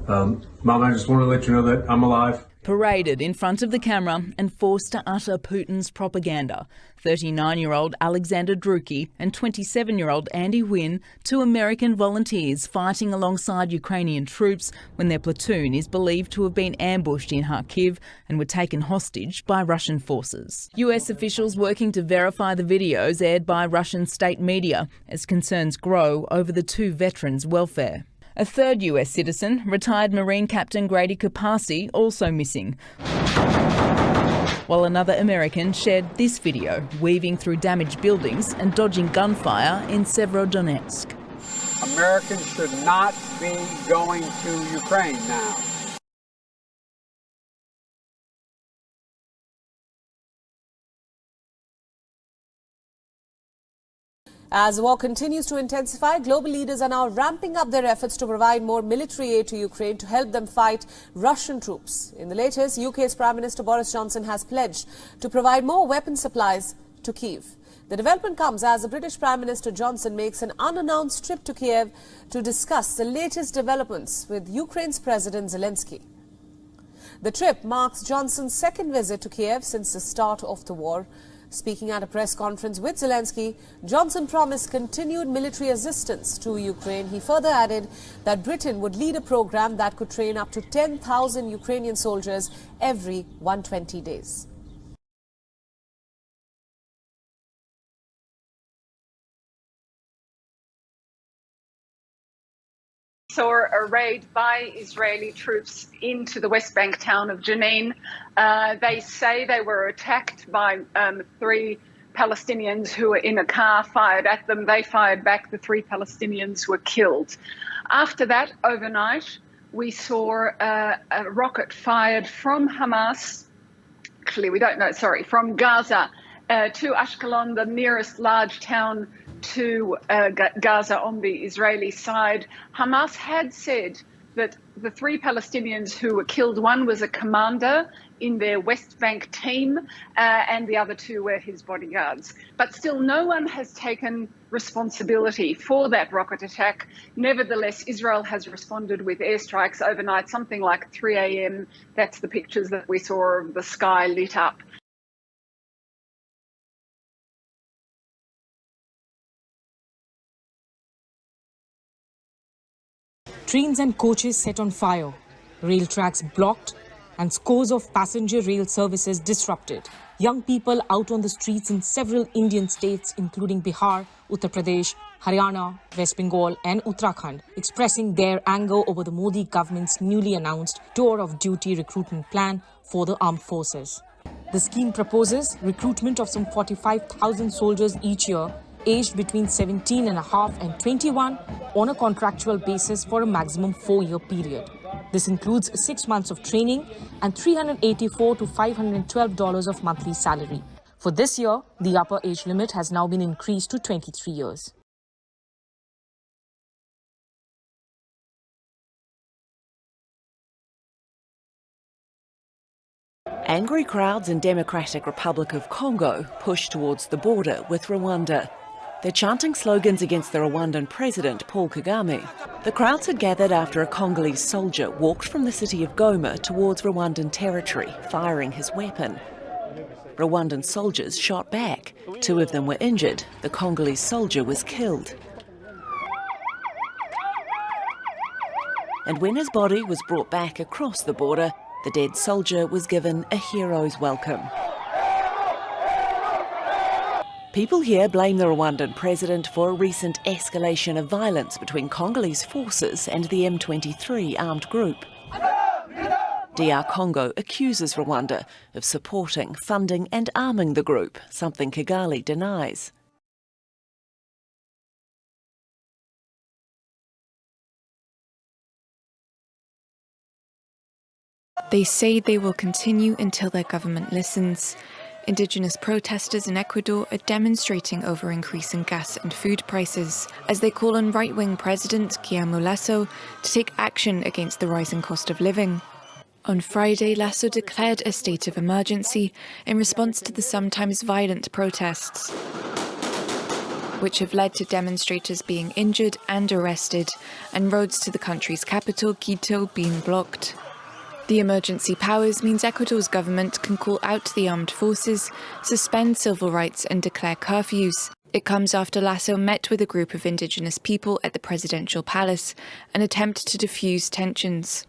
Mom, I just want to let you know that I'm alive. Paraded in front of the camera and forced to utter Putin's propaganda. 39-year-old Alexander Druki and 27-year-old Andy Wynne, two American volunteers fighting alongside Ukrainian troops when their platoon is believed to have been ambushed in Kyiv and were taken hostage by Russian forces. US officials working to verify the videos aired by Russian state media as concerns grow over the two veterans' welfare. A third US citizen, retired Marine Captain Grady Kapasi, also missing. While another American shared this video, weaving through damaged buildings and dodging gunfire in Severodonetsk. Americans should not be going to Ukraine now. As the war continues to intensify, global leaders are now ramping up their efforts to provide more military aid to Ukraine to help them fight Russian troops. In the latest, UK's Prime Minister Boris Johnson has pledged to provide more weapon supplies to Kyiv. The development comes as the British Prime Minister Johnson makes an unannounced trip to Kyiv to discuss the latest developments with Ukraine's President Zelensky. The trip marks Johnson's second visit to Kyiv since the start of the war. Speaking at a press conference with Zelensky, Johnson promised continued military assistance to Ukraine. He further added that Britain would lead a program that could train up to 10,000 Ukrainian soldiers every 120 days. Saw a raid by Israeli troops into the West Bank town of Jenin. They say they were attacked by 3 Palestinians who were in a car, fired at them. They fired back. The 3 Palestinians were killed. After that, overnight, we saw a rocket fired from Hamas, actually we don't know, sorry, from Gaza to Ashkelon, the nearest large town to Gaza on the Israeli side. Hamas had said that the 3 Palestinians who were killed, one was a commander in their West Bank team and the other 2 were his bodyguards. But still no one has taken responsibility for that rocket attack. Nevertheless, Israel has responded with airstrikes overnight, something like 3 a.m. That's the pictures that we saw of the sky lit up. Trains and coaches set on fire, rail tracks blocked, and scores of passenger rail services disrupted. Young people out on the streets in several Indian states, including Bihar, Uttar Pradesh, Haryana, West Bengal, and Uttarakhand, expressing their anger over the Modi government's newly announced tour of duty recruitment plan for the armed forces. The scheme proposes recruitment of some 45,000 soldiers each year, aged between 17.5 and 21 on a contractual basis for a maximum 4-year period. This includes 6 months of training and $384 to $512 of monthly salary. For this year, the upper age limit has now been increased to 23 years. Angry crowds in Democratic Republic of Congo push towards the border with Rwanda. They're chanting slogans against the Rwandan president, Paul Kagame. The crowds had gathered after a Congolese soldier walked from the city of Goma towards Rwandan territory, firing his weapon. Rwandan soldiers shot back. 2 of them were injured. The Congolese soldier was killed. And when his body was brought back across the border, the dead soldier was given a hero's welcome. People here blame the Rwandan president for a recent escalation of violence between Congolese forces and the M23 armed group. DR Congo accuses Rwanda of supporting, funding and arming the group, something Kigali denies. They say they will continue until their government listens. Indigenous protesters in Ecuador are demonstrating over increasing gas and food prices as they call on right-wing President Guillermo Lasso to take action against the rising cost of living. On Friday, Lasso declared a state of emergency in response to the sometimes violent protests. which have led to demonstrators being injured and arrested, and roads to the country's capital, Quito, being blocked. The emergency powers means Ecuador's government can call out the armed forces, suspend civil rights and declare curfews. It comes after Lasso met with a group of indigenous people at the presidential palace, an attempt to defuse tensions.